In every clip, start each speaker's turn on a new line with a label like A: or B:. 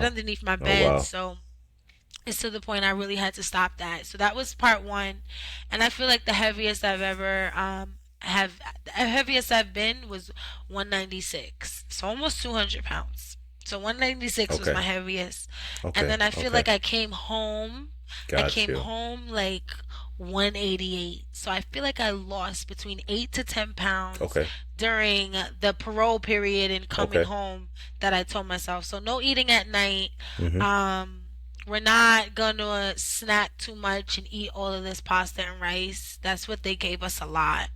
A: underneath my
B: Oh
A: bed.
B: wow.
A: So it's to the point I really had to stop that. So that was part one, and I feel like the heaviest I've ever have the heaviest I've been was 196, so almost 200 pounds. So 196 was my
B: Okay.
A: heaviest, and
B: Okay.
A: then I feel
B: Okay.
A: like I came home. I
B: Got
A: came
B: you.
A: home like 188. So I feel like I lost between 8 to 10 pounds
B: Okay.
A: during the parole period and coming
B: Okay.
A: home that I told myself. So no eating at night.
B: Mm-hmm.
A: Um, we're not gonna snack too much and eat all of this pasta and rice. That's what they gave us a lot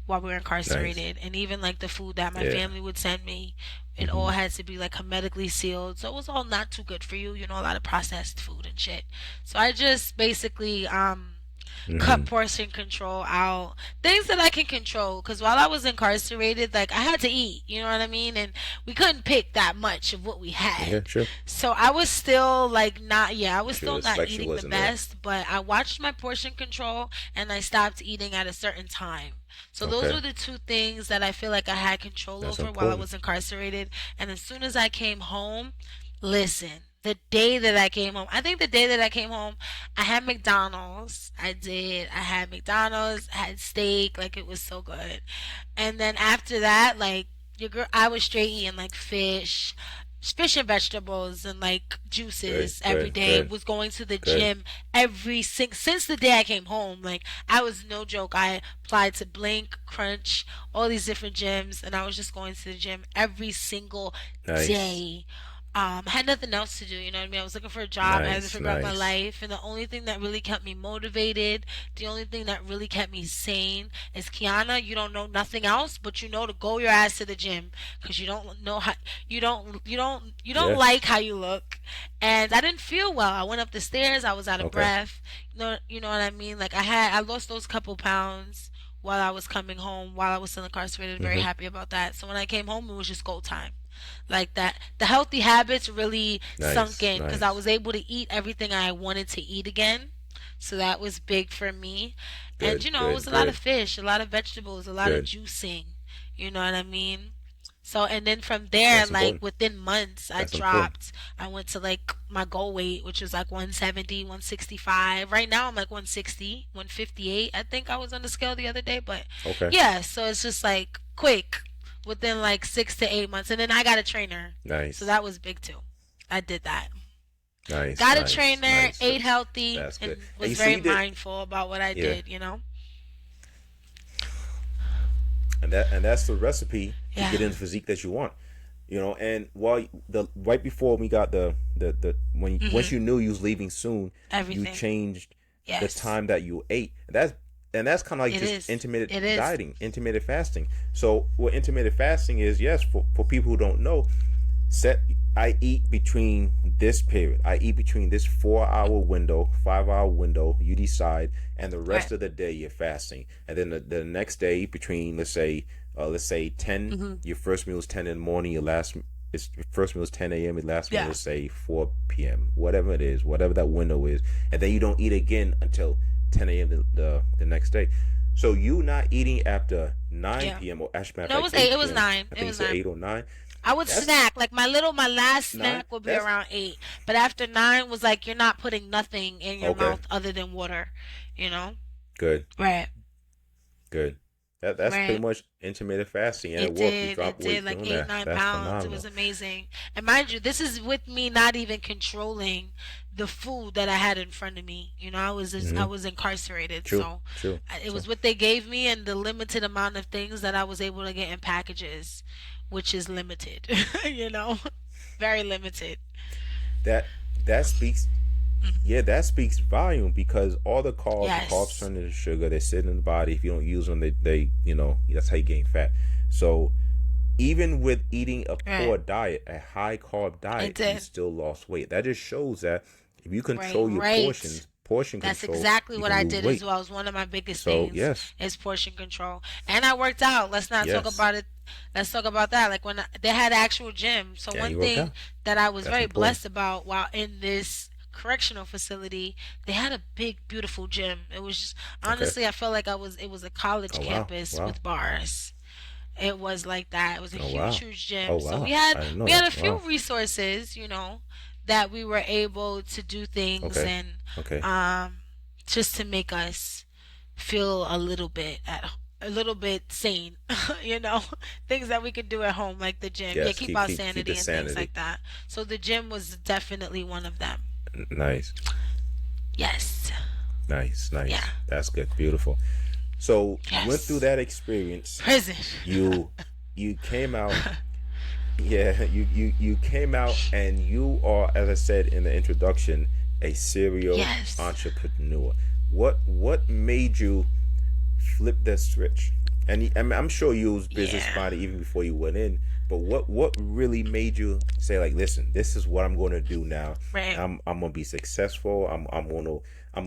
A: while we were
B: Nice.
A: incarcerated. And even like the food that my
B: Yeah.
A: family would send me, it all
B: Mm-hmm.
A: had to be like hermetically sealed. So it was all not too good for you, you know, a lot of processed food and shit. So I just basically cut
B: Mm-hmm.
A: portion control out, things that I can control, because while I was incarcerated, like I had to eat, you know what I mean, and we couldn't pick that much of what we had.
B: Yeah. Sure.
A: So I was still like not, yeah, I was
B: Sure.
A: still
B: The
A: not
B: selection
A: eating the
B: wasn't there.
A: best, but I watched my portion control and I stopped eating at a certain time. So those
B: Okay.
A: were the two things that I feel like I had control
B: That's
A: over while I
B: important.
A: was incarcerated. And as soon as I came home, listen, the day that I came home, I think the day that I came home, I had McDonald's. I did. I had McDonald's, I had steak, like it was so good. And then after that, like your girl, I was straight eating like fish and vegetables and like
B: Good.
A: juices every
B: Good.
A: day.
B: Good.
A: Was going to the
B: Good.
A: gym since the day I came home. Like I was no joke. I applied to Blink, Crunch, all these different gyms, and I was just going to the gym every single
B: Nice.
A: day. I had nothing else to do, you know what I mean? I was looking for a job, I had to
B: Nice.
A: figure out my
B: Nice.
A: life, and the only thing that really kept me motivated, the only thing that really kept me sane is Kiana, you don't know nothing else, but you know to go your ass to the gym because you don't know how you don't
B: Yeah.
A: like how you look. And I didn't feel well. I went up the stairs, I was out of
B: Okay.
A: breath. You know what I mean? Like I lost those couple pounds while I was coming home, while I was still incarcerated, very
B: Mm-hmm.
A: happy about that. So when I came home, it was just go time like that. The healthy habits really sunk
B: Nice.
A: in because I
B: Nice.
A: was able to eat everything I wanted to eat again. So that was big for me. And
B: Good.
A: it
B: Good.
A: was a lot of
B: Good.
A: fish, a lot of vegetables, a lot of
B: Good.
A: juicing. You know what I mean? So and then from there,
B: That's
A: like
B: important.
A: within months, I
B: That's important.
A: dropped. I went to like my goal weight, which was like 170, 165. Right now I'm like 160, 158. I think I was on the scale the other day, but
B: Okay.
A: yeah, so it's just like quick within like 6 to 8 months. And then I got a trainer. So
B: Nice.
A: that was big too. I did that.
B: Nice.
A: Got a
B: Nice.
A: trainer,
B: Nice.
A: ate healthy,
B: That's good.
A: and
B: And
A: was
B: you so
A: very
B: you did.
A: mindful about what I
B: Yeah.
A: did, you know?
B: And that's the recipe to
A: Yeah.
B: get in the physique that you want. And while the right before we got the when once
A: Hmm.
B: you knew you was leaving soon, you
A: Everything.
B: changed the
A: Yes.
B: time that you ate. And that's kind of like
A: It
B: just
A: is.
B: intermittent
A: It is.
B: dieting, intermittent fasting. So what intermittent fasting is, yes, for people who don't know, set I eat between this period. I eat between this 4 hour window, 5 hour window. You decide, and the
A: Right.
B: rest of the day you're fasting. And then the next day between let's say 10.
A: Hmm.
B: Your first meal is 10 in the morning. Your first meal is 10 a.m. Your last meal
A: Yeah.
B: is say 4 p.m. Whatever it is, whatever that window is, and then you don't eat again until 10 a.m. The next day. So you not eating after
A: Yeah.
B: 9 p.m. or actually matter of
A: No, it
B: fact
A: was eight. It
B: 8
A: was
B: p.m.
A: nine.
B: I
A: It
B: think you
A: was
B: said
A: nine.
B: 8 or 9.
A: I would
B: That's
A: snack. Like my last
B: nine.
A: snack would be
B: That's
A: around 8. But after 9 was like you're not putting nothing in your
B: okay.
A: mouth other than water, you know?
B: Good.
A: Right.
B: Good. That's pretty
A: Right.
B: much intermittent fasting, and it
A: It
B: worked. You
A: did.
B: drop
A: It did
B: weight
A: like
B: doing
A: eight,
B: that.
A: nine
B: That's
A: pounds. It was
B: phenomenal.
A: amazing. And mind you, this is with me not even controlling the food that I had in front of me. I
B: Hmm.
A: was incarcerated,
B: True.
A: so
B: True.
A: it
B: True.
A: was what they gave me and the limited amount of things that I was able to get in packages, which is limited. you know, very limited.
B: That that speaks.
A: Mhm.
B: Yeah, that speaks volume because all the carbs
A: Yes,
B: turn into sugar. They sit in the body. If you don't use them, they that's how you gain fat. So even with eating a
A: right.
B: poor diet, a high carb
A: It
B: diet, you
A: did.
B: still lost weight. That just shows that if you
A: Right,
B: control your
A: right.
B: portion
A: That's
B: control,
A: exactly
B: you
A: what
B: can
A: I
B: lose
A: did as
B: weight.
A: well. It was one of my biggest
B: So
A: things
B: yes,
A: is portion control. And I worked out. Let's not talk
B: yes,
A: about it. Let's talk about that. Like they had actual gym. So
B: yeah,
A: one
B: you worked
A: thing
B: out.
A: that I was
B: That's
A: very
B: important.
A: blessed about while in this correctional facility, they had a big, beautiful gym. It was just
B: Okay.
A: honestly, I felt like it was a college
B: Oh wow,
A: campus
B: wow,
A: with bars. It was like that. It was a
B: oh
A: huge,
B: wow,
A: huge
B: oh
A: gym. So
B: wow. I didn't know
A: we had
B: that.
A: a few
B: Wow.
A: resources, that we were able to do things
B: Okay.
A: and
B: Okay.
A: um just to make us feel a little bit sane, you know, things that we could do at home like the gym. Yeah,
B: Yes.
A: keep
B: Keep
A: our
B: keep keep the
A: sanity and things
B: sanity.
A: like that. So the gym was definitely one of them.
B: Nice.
A: Yes.
B: Nice.
A: Yeah.
B: Nice. That's good. Beautiful. So you went through
A: Yes.
B: that experience.
A: Prison.
B: You you came out. Yeah. You came out, and you are, as I said in the introduction, a serial
A: Yes.
B: entrepreneur. What made you flip that switch? And I'm sure you was business
A: Yeah.
B: minded even before you went in. But what really made you say, like, listen, this is what I'm going to do now.
A: Right.
B: I'm gonna be successful. I'm gonna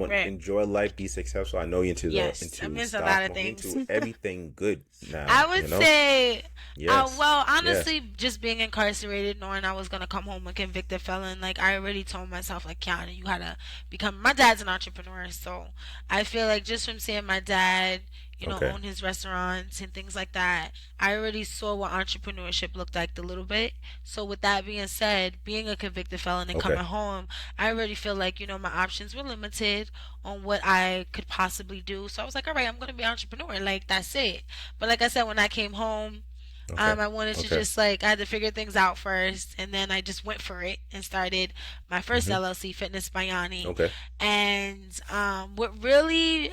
A: Right.
B: enjoy life, be successful. I know you're into the
A: Yes. I
B: into
A: miss a lot
B: stock
A: of
B: market,
A: things.
B: into everything good now.
A: I would
B: You know.
A: say,
B: Yes.
A: well,
B: Yes.
A: honestly, just being incarcerated, knowing I was gonna come home a convicted felon, like I already told myself, like, Kiana, you gotta become. My dad's an entrepreneur, so I feel like just from seeing my dad,
B: Okay.
A: own his restaurants and things like that, I already saw what entrepreneurship looked like a little bit. So with that being said, being a convicted felon and
B: Okay.
A: coming home, I already feel like my options were limited on what I could possibly do. So I was like, all right, I'm gonna be an entrepreneur. Like that's it. But like I said, when I came home,
B: Okay.
A: I wanted to
B: Okay.
A: just like I had to figure things out first, and then I just went for it and started my first
B: Mhm.
A: LLC, Fitness by Yanni.
B: Okay.
A: And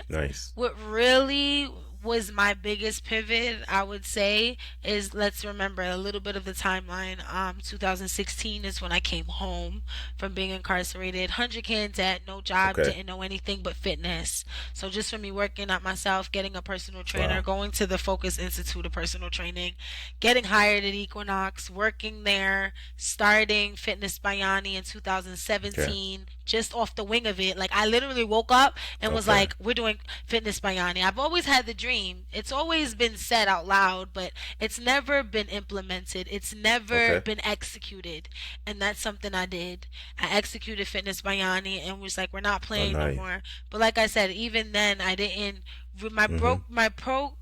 B: Nice.
A: what really was my biggest pivot, I would say, is let's remember a little bit of the timeline. 2016 is when I came home from being incarcerated, 100K in debt, no job,
B: Okay.
A: didn't know anything but fitness. So just for me working at myself, getting a personal trainer,
B: Wow.
A: going to the Focus Institute of Personal Training, getting hired at Equinox, working there, starting Fitness Bayani in
B: Okay.
A: 2017, just off the wing of it. Like I literally woke up and was
B: Okay.
A: like, "We're doing Fitness Bayani." I've always had the dream. It's always been said out loud, but it's never been implemented. It's never
B: Okay.
A: been executed, and that's something I did. I executed Fitness Bayani and was like, "We're not
B: Oh,
A: playing no
B: nice.
A: more." But like I said, even then, I didn't.
B: Mhm.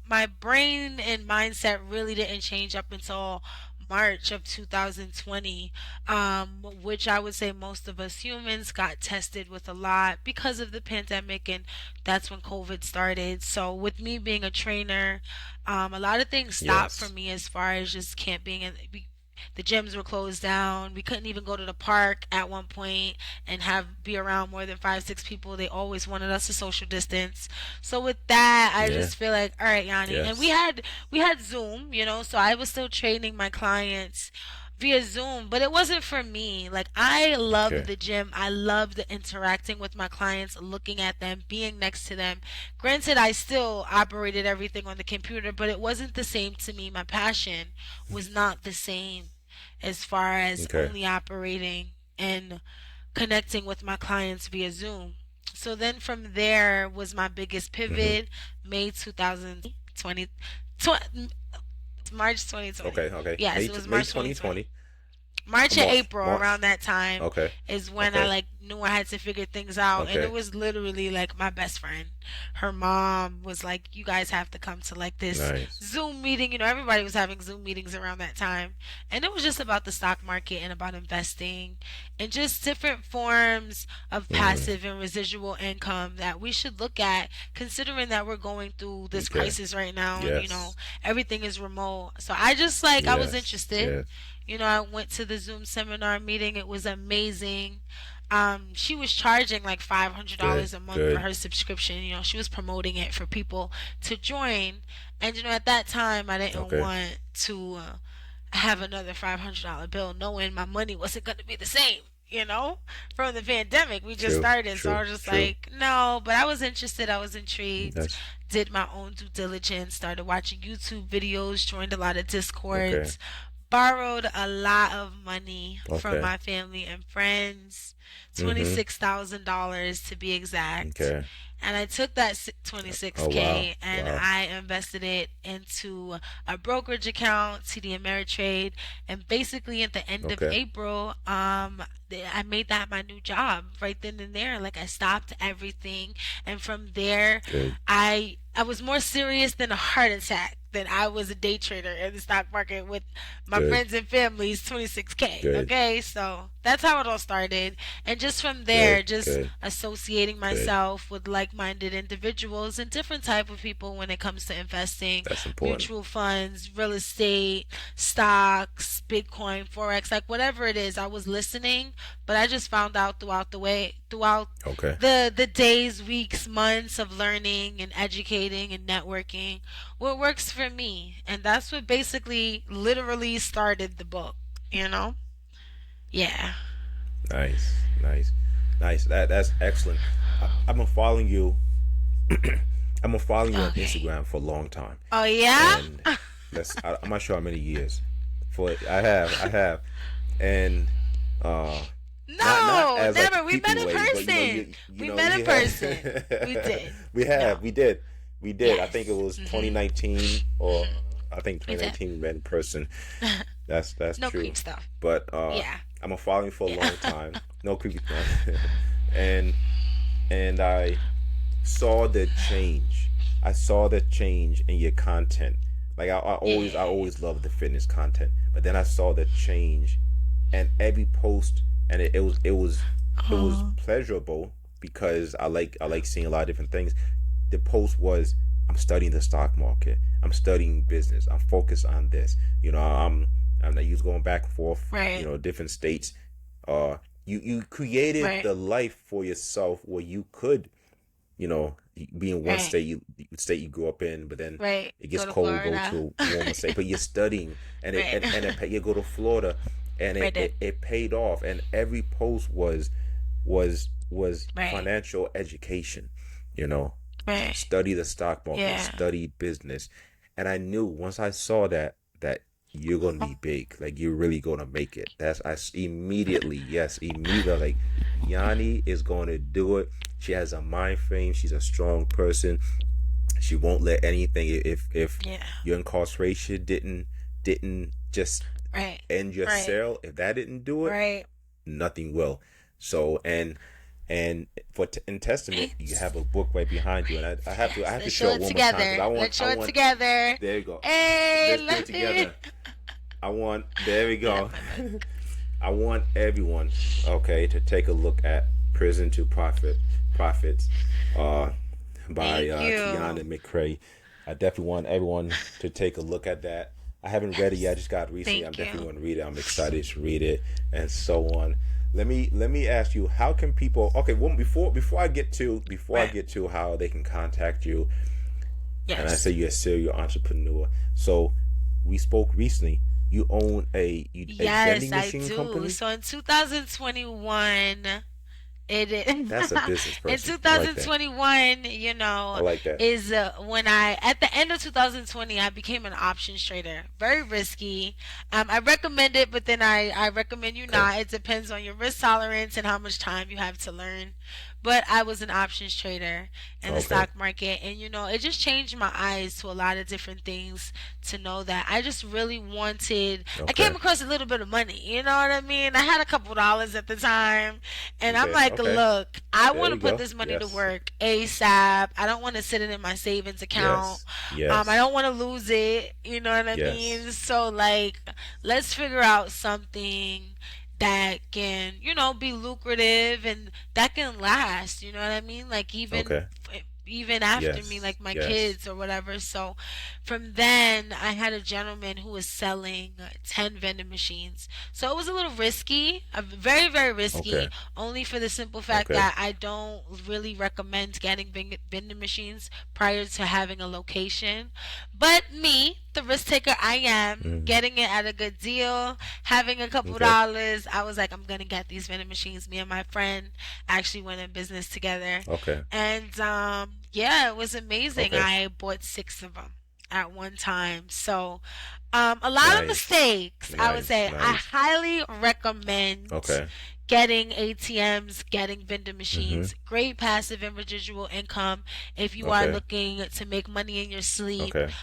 A: My brain and mindset really didn't change up until March of 2020, which I would say most of us humans got tested with a lot because of the pandemic, and that's when COVID started. So, with me being a trainer, a lot of things stopped for
B: Yes.
A: me as far as just camping and the gyms were closed down. We couldn't even go to the park at one point and have be around more than 5, 6 people. They always wanted us to social distance. So with that, I
B: Yeah.
A: just feel like, all right, Yanni, and
B: Yes.
A: we had Zoom, so I was still training my clients via Zoom, but it wasn't for me. Like I loved
B: Okay.
A: the gym. I loved interacting with my clients, looking at them, being next to them. Granted, I still operated everything on the computer, but it wasn't the same to me. My passion was not the same as far as
B: Okay.
A: only operating and connecting with my clients via Zoom. So then from there was my biggest
B: Mhm.
A: pivot, May 2020, March 2020.
B: Okay. Okay.
A: Yes,
B: May
A: it was
B: May
A: March 2020.
B: 2020.
A: March and
B: March.
A: April
B: March.
A: around that time
B: Okay.
A: is when I
B: Okay.
A: like knew I had to figure things out, and it
B: Okay.
A: was literally like my best friend. Her mom was like, "You guys have to come to like this
B: Nice.
A: Zoom meeting." Everybody was having Zoom meetings around that time, and it was just about the stock market and about investing and just different forms of
B: Mhm.
A: passive and residual income that we should look at, considering that we're going through this
B: Okay.
A: crisis right now, and
B: Yes.
A: everything is remote. So I just like I was
B: Yes.
A: interested.
B: Yes.
A: I went to the Zoom seminar meeting. It was amazing. She was charging like
B: Good.
A: $500 a month for
B: Good.
A: her subscription. She was promoting it for people to join. And at that time, I didn't
B: Okay.
A: want to have another $500 bill, knowing my money wasn't going to be the same. From the pandemic, we just
B: True.
A: started. So I
B: True.
A: was just
B: True.
A: like, no, but I was interested. I was intrigued.
B: That's
A: Did my own due diligence, started watching YouTube videos, joined a lot of
B: okay.
A: Discords, borrowed a lot of money from
B: Okay.
A: my family and friends,
B: Mhm.
A: $26,000 to be exact.
B: Okay.
A: And I took that
B: Oh, wow.
A: 26K and
B: Wow.
A: I invested it into a brokerage account, TD Ameritrade, and basically at the end of
B: Okay.
A: April, I made that my new job right then and there. Like I stopped everything, and from there,
B: Good.
A: I was more serious than a heart attack. Than I was a day trader in the stock market with my
B: Good.
A: friends and family's 26K.
B: Good.
A: Okay, so That's how it all started. And just from
B: Good,
A: there, just
B: good,
A: associating
B: good.
A: myself with like-minded individuals and different type of people when it comes to investing,
B: That's important.
A: mutual funds, real estate, stocks, Bitcoin, Forex, like whatever it is, I was listening, but I just found out throughout
B: Okay.
A: the days, weeks, months of learning and educating and networking what works for me. And that's what basically literally started the book, you know? Yeah.
B: Nice, nice, nice. That's excellent. I've been following you. I've been following you on
A: Okay.
B: Instagram for a long time,
A: Oh yeah?
B: and I'm not sure how many years. For I have, and uh, not
A: No,
B: as like a
A: never. We
B: creepy
A: met in
B: way, but
A: person. We met in
B: you
A: person. We
B: have
A: did. No.
B: we did. I think it
A: Yes.
B: was
A: Mhm.
B: 2019 or
A: Mhm.
B: I think
A: We did.
B: 2019 we met in person. That's
A: No
B: true.
A: creep stuff.
B: But
A: Yeah.
B: I'm a following for a
A: Yeah.
B: long time. No creepy stuff. and I saw the change. I saw the change in your content. Like I
A: Yeah.
B: always loved the fitness content, but then I saw the change, and every post, and it was
A: Oh.
B: pleasurable because I like seeing a lot of different things. The post was, I'm studying the stock market. I'm studying business. I'm focused on this. I'm not used going back and forth.
A: Right.
B: Different states. You created
A: Right.
B: the life for yourself where you could, you know, be in one
A: Right.
B: state you grew up in, but then
A: Right.
B: it gets
A: Go to
B: cold, go
A: Florida.
B: to a warmer state. But you're studying, and
A: Right.
B: you go to Florida, and
A: Right. Did.
B: it paid off. And every post was
A: Right.
B: financial education. You know,
A: Right.
B: study the stock market,
A: Yeah.
B: study business, and I knew once I saw that you're gonna be big, like you're really gonna make it. Immediately, yes, immediately, like Yanni is going to do it. She has a mind frame. She's a strong person. She won't let anything. If
A: Yeah.
B: your incarceration didn't just
A: Right.
B: end your
A: Right.
B: cell, if that didn't do it,
A: Right.
B: nothing will. So and in testament, you
A: Right.
B: have a book right behind you, and I
A: Yes.
B: have to
A: Let's show
B: show it
A: it
B: one more time because
A: together. Let's
B: I
A: show it
B: want.
A: together.
B: There you go.
A: Hey,
B: Let's do it
A: let me.
B: together. I want. There we
A: Look,
B: go.
A: look.
B: I want everyone, okay, to take a look at Prison to Profits, uh, by
A: Thank
B: Kiana
A: you.
B: McCrae. I definitely want everyone to take a look at that. I haven't read it yet. I
A: Yes.
B: just got it recently. I'm
A: Thank
B: definitely
A: you.
B: going to read it. I'm excited to read it, and so on. Let me ask you, how can people? Okay, well, before I
A: Right.
B: get to how they can contact you, and I say
A: Yes.
B: you're a serial entrepreneur. So we spoke recently. You own a
A: Yes,
B: vending
A: I
B: machine
A: do.
B: company.
A: So in 2021, it is
B: That's a business
A: in
B: person. I like that.
A: 2021,
B: I like that.
A: is when I at the end of 2020 I became an options trader. Very risky. I recommend it, but then I recommend you
B: Okay.
A: not. It depends on your risk tolerance and how much time you have to learn. But I was an options trader in the
B: Okay.
A: stock market, and it just changed my eyes to a lot of different things to know that I just really wanted. I came
B: Okay.
A: across a little bit of money, you know what I mean? I had a couple dollars at the time, and I'm
B: Okay.
A: like,
B: Okay.
A: look, I
B: There
A: want to
B: we
A: put
B: go.
A: this money to
B: Yes.
A: work ASAP. I don't want to sit it in my savings account.
B: Yes.
A: I
B: Yes.
A: don't want to lose it. You know what I
B: Yes.
A: mean? So like, let's figure out something that can, be lucrative and that can last. You know what I mean? Like
B: Okay.
A: even after me,
B: Yes.
A: like my
B: Yes.
A: kids or whatever. So from then, I had a gentleman who was selling 10 vending machines. So it was a little risky, very, very risky,
B: Okay.
A: only for the simple fact
B: Okay.
A: that I don't really recommend getting vending machines prior to having a location. But me, the risk taker I am,
B: Mm.
A: getting it at a good deal, having a couple
B: Okay.
A: dollars, I was like, I'm gonna get these vending machines. Me and my friend actually went in business together,
B: Okay.
A: and yeah, it was amazing.
B: Okay.
A: I bought six of them at one time. So a lot of
B: Nice.
A: mistakes, I would
B: Nice.
A: say. I
B: Nice.
A: highly recommend
B: Okay.
A: getting ATMs, getting vending
B: Mm-hmm.
A: machines. Great passive and residual income if you are
B: Okay.
A: looking to make money in your sleep.
B: Okay.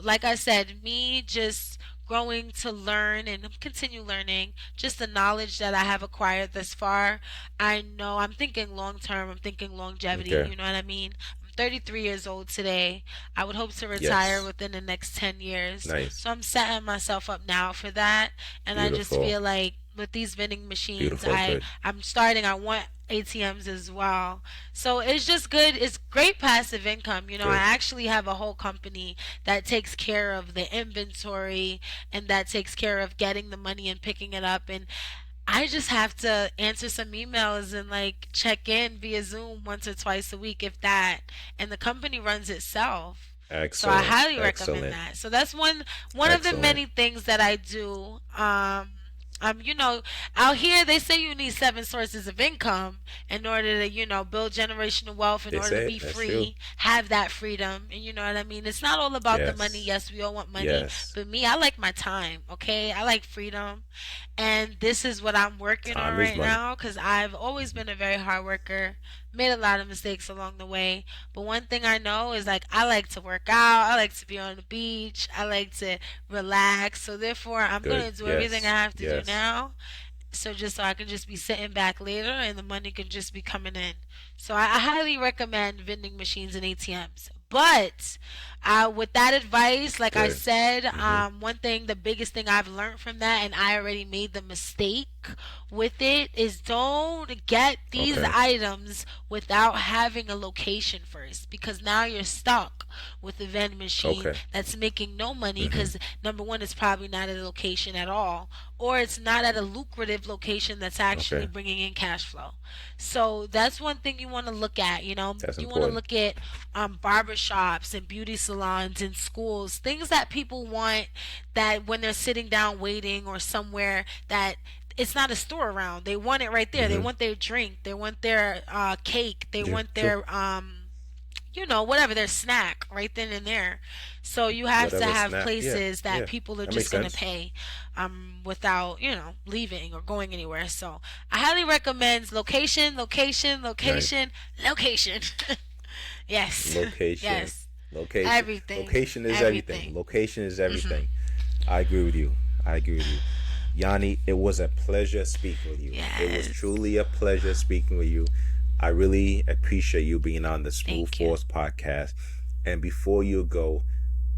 A: Like I said, me just growing to learn and continue learning, just the knowledge that I have acquired thus far. I know I'm thinking long term, I'm thinking longevity,
B: Okay.
A: you know what I mean? I'm 33 years old today. I would hope to retire
B: Yes.
A: within the next 10 years.
B: Nice.
A: So I'm setting myself up now for that. And I just
B: Beautiful.
A: feel like with these vending machines.
B: Beautiful. Good.
A: I'm starting. I want ATMs as well. So it's just good. It's great passive income. I
B: Good.
A: actually have a whole company that takes care of the inventory and that takes care of getting the money and picking it up. And I just have to answer some emails and like check in via Zoom once or twice a week, if that. And the company runs itself. So I
B: Excellent.
A: highly recommend
B: Excellent.
A: that. So that's one of the
B: Excellent.
A: many things that I do. You know, out here they say you need 7 sources of income in order to, build generational wealth, in
B: They
A: order to
B: say
A: be
B: it. That's true.
A: free, have that freedom. And you know what I mean? It's not all about the money.
B: Yes.
A: Yes, we all want money,
B: Yes.
A: but me, I like my time, okay? I like freedom. And this is what I'm working on
B: Time is
A: right
B: money.
A: now because I've always been a very hard worker, made a lot of mistakes along the way. But one thing I know is like I like to work out, I like to be on the beach, I like to relax. So therefore, I'm
B: Good.
A: going to do everything I
B: Yes.
A: have to do
B: Yes.
A: now, so I can just be sitting back later and the money can just be coming in. So I highly recommend vending machines and ATMs. But with that advice, like I
B: Good.
A: said,
B: Mhm.
A: one thing, the biggest thing I've learned from that, and I already made the mistake with it, is don't get these
B: Okay.
A: items without having a location first, because now you're stuck with a vending machine
B: Okay.
A: that's making no money
B: Mhm.
A: because number one, it's probably not at a location at all, or it's not at a lucrative location that's actually
B: Okay.
A: bringing in cash flow. So that's one thing you want to look at.
B: That's
A: You want to
B: important.
A: look at barber shops and beauty salons and schools, things that people want, that when they're sitting down waiting or somewhere that it's not a store around, they want it right there. They
B: Mhm.
A: want their drink, they want their cake, they
B: Yeah.
A: want
B: True.
A: their whatever, their snack right then and there. So you have to
B: Whatever
A: have
B: snap. Yeah.
A: places that
B: Yeah.
A: people are
B: That makes
A: just gonna
B: sense.
A: pay without, leaving or going anywhere. So I highly recommend location, location,
B: Nice.
A: location, location. Yes.
B: Location.
A: Yes.
B: Location.
A: Everything.
B: Location is everything.
A: Everything.
B: Location is
A: Mhm.
B: everything. I agree with you. I agree with you. Yanni, it was a pleasure speaking with you. It was
A: Yes.
B: truly a pleasure speaking with you. I really appreciate you being on the Smooth
A: Thank you.
B: Force podcast. And before you go,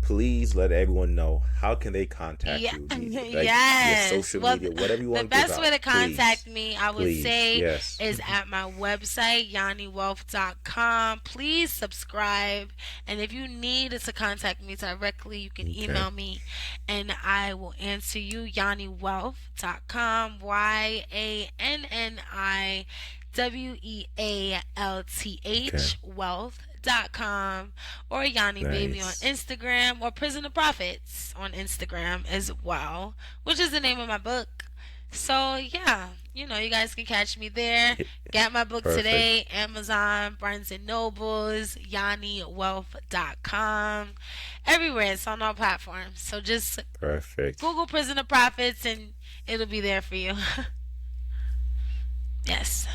B: please let everyone know how can they contact
A: Yeah,
B: you. Like your
A: yes.
B: social
A: Well,
B: media, whatever you
A: the
B: want to give
A: best way
B: out.
A: to
B: Please.
A: contact me, I would
B: Please.
A: say,
B: Yes.
A: is at my website, yanniwealth.com. Please subscribe. And if you need to contact me directly, you can
B: Okay.
A: email me and I will answer you. yanniwealth.com.
B: Okay.
A: YANNIWEALTH wealth.com, or Yanni Baby on
B: Nice.
A: Instagram, or Prison of Profits on Instagram as well, which is the name of my book. So yeah, you guys can catch me there. Get my book
B: Perfect.
A: today, Amazon, Barnes and Nobles, yanniwealth.com, everywhere. It's on all platforms. So just
B: Perfect.
A: Google Prison of Profits and it'll be there for you. Yes.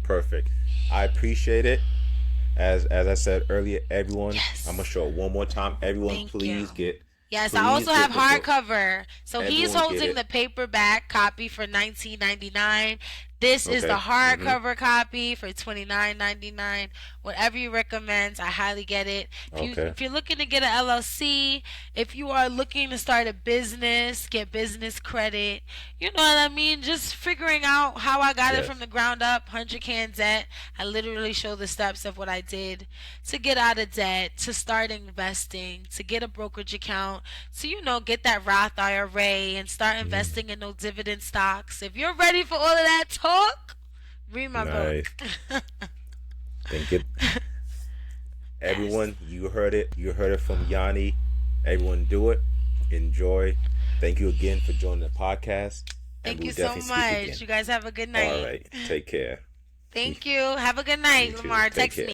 B: Perfect. I appreciate it. As I said earlier, everyone, I'm gonna
A: Yes.
B: show it one more time. Everyone,
A: Thank you. Yes, I
B: please
A: also have
B: get the book.
A: hardcover. So he's
B: Everyone get
A: holding
B: it.
A: the paperback copy for 19.99. This is the
B: Okay. Mhm.
A: hardcover copy for 29.99. Whatever you recommend, I highly get it.
B: Okay.
A: If you're looking to get an LLC, if you are looking to start a business, get business credit, you know what I mean? Just figuring out how I got it from
B: Yes.
A: the ground up, 100K in debt. I literally show the steps of what I did to get out of debt, to start investing, to get a brokerage account, so get that Roth IRA and start
B: Mm.
A: investing in those dividend stocks. If you're ready for all of that talk, read my
B: Nice.
A: book.
B: Then get
A: Yes.
B: everyone. You heard it. You heard it from Yanni. Everyone, do it. Enjoy. Thank you again for joining the podcast, and
A: Thank
B: we
A: you
B: will
A: so
B: definitely speak
A: much.
B: again.
A: You guys have a good
B: All
A: night.
B: right. Take care.
A: Thank you. Have a good
B: You
A: night,
B: too.
A: Lamar.
B: Take
A: Text
B: care.
A: me.